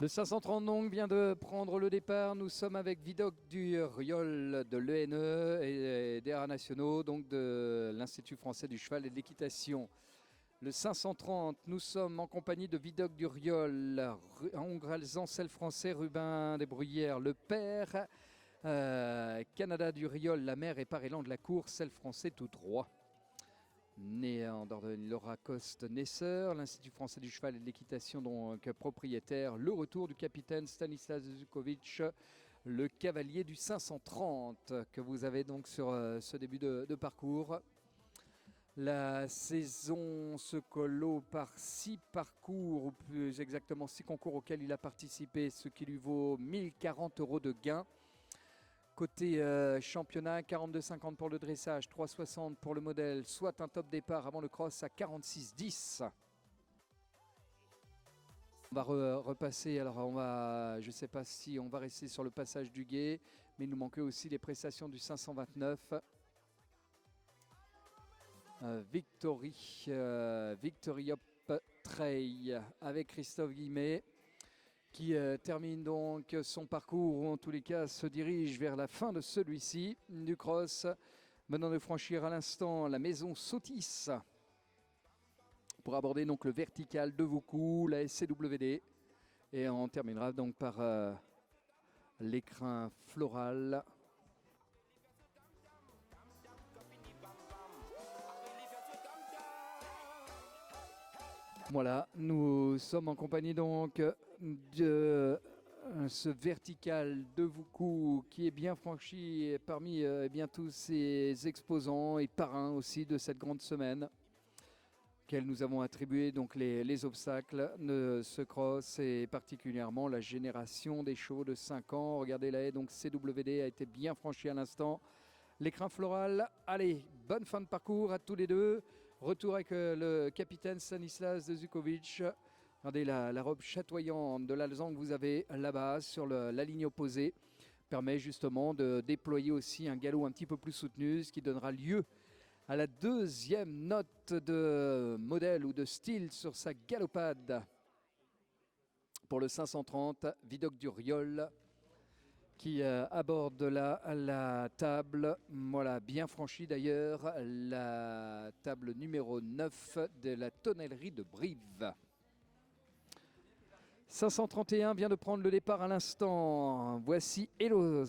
Le 530 donc vient de prendre le départ. Nous sommes avec Vidocq du Riol de l'ENE et des Arts Nationaux, donc de l'Institut français du cheval et de l'équitation. Le 530, nous sommes en compagnie de Vidocq du Riol, Ongralzan-Celle français, Rubin des Bruyères, le père, Canada du Riol, la mère et Parélan de la cour, Celle français tout droit. Né en Dordogne, Laura Coste-Nesser, l'Institut français du cheval et de l'équitation, donc propriétaire. Le retour du capitaine Stanislas Zukovitch, le cavalier du 530 que vous avez donc sur ce début de parcours. La saison se clôt par 6 parcours, ou plus exactement 6 concours auxquels il a participé, ce qui lui vaut 1040 € de gains. Côté championnat, 42,50 pour le dressage, 3,60 pour le modèle, soit un top départ avant le cross à 46,10. On va repasser, alors je ne sais pas si on va rester sur le passage du guet, mais il nous manquait aussi les prestations du 529. Victory Up Trail avec Christophe Guillemet, qui termine donc son parcours, ou en tous les cas se dirige vers la fin de celui-ci du cross, venant de franchir à l'instant la maison Sotis pour aborder donc le vertical de Voucou, la SCWD, et on terminera donc par l'écrin floral. Voilà, nous sommes en compagnie donc de ce vertical de Voucou qui est bien franchi parmi bien tous ces exposants et parrains aussi de cette grande semaine, auxquels nous avons attribué donc les obstacles de ce cross, et particulièrement la génération des chevaux de 5 ans. Regardez là, donc CWD a été bien franchi à l'instant. L'écrin floral, allez, bonne fin de parcours à tous les deux. Retour avec le capitaine Stanislas Zukovitch. Regardez la robe chatoyante de l'Alezan que vous avez là-bas sur la ligne opposée. Permet justement de déployer aussi un galop un petit peu plus soutenu, ce qui donnera lieu à la deuxième note de modèle ou de style sur sa galopade. Pour le 530, Vidocq du Riol, qui aborde la table, voilà, bien franchie d'ailleurs, la table numéro 9 de la tonnellerie de Brive. 531 vient de prendre le départ à l'instant. Voici Hello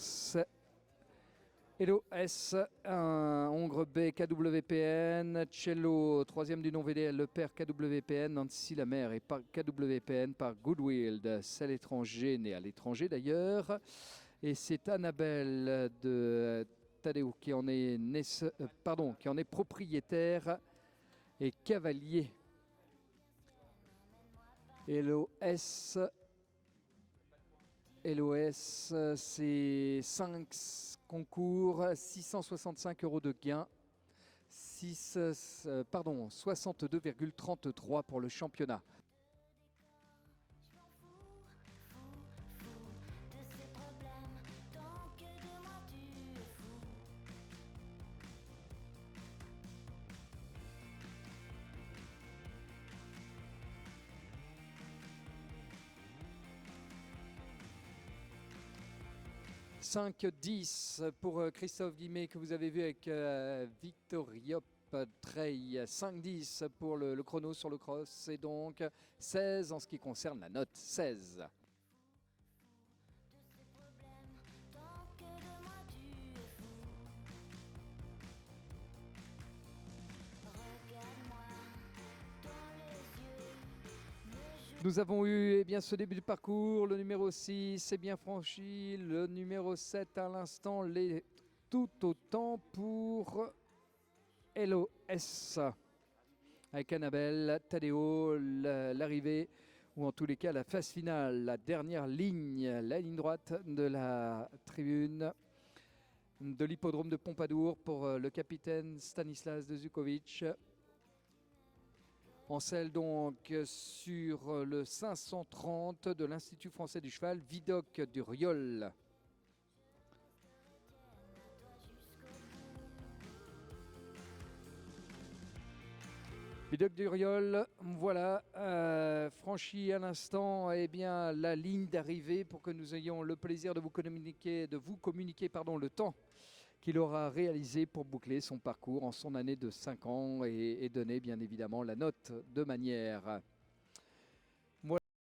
S, un Hongre B KWPN, Cello, troisième du nom VDL, le père KWPN, Nancy la mère et par KWPN par Goodwill, c'est l'étranger, né à l'étranger d'ailleurs. Et c'est Annabelle de Tadeo qui en est, qui en est propriétaire et cavalier. LOS, c'est 5 concours, 665 € de gain, 62,33 pour le championnat. « 5-10 pour Christophe Guillemet que vous avez vu avec Victory Up Trail. 5-10 pour le chrono sur le cross, et donc 16 en ce qui concerne la note 16. Nous avons eu ce début de parcours, le numéro 6 c'est bien franchi, le numéro 7 à l'instant, tout autant pour LOS. Avec Annabelle, Tadeo, l'arrivée, ou en tous les cas la phase finale, la dernière ligne, la ligne droite de la tribune de l'hippodrome de Pompadour pour le capitaine Stanislas Zukovitch. En selle donc sur le 530 de l'Institut français du cheval, Vidocq du Riol. Vidocq du Riol, voilà, franchi à l'instant la ligne d'arrivée pour que nous ayons le plaisir de vous communiquer, le temps qu'il aura réalisé pour boucler son parcours en son année de 5 ans et donner bien évidemment la note de manière.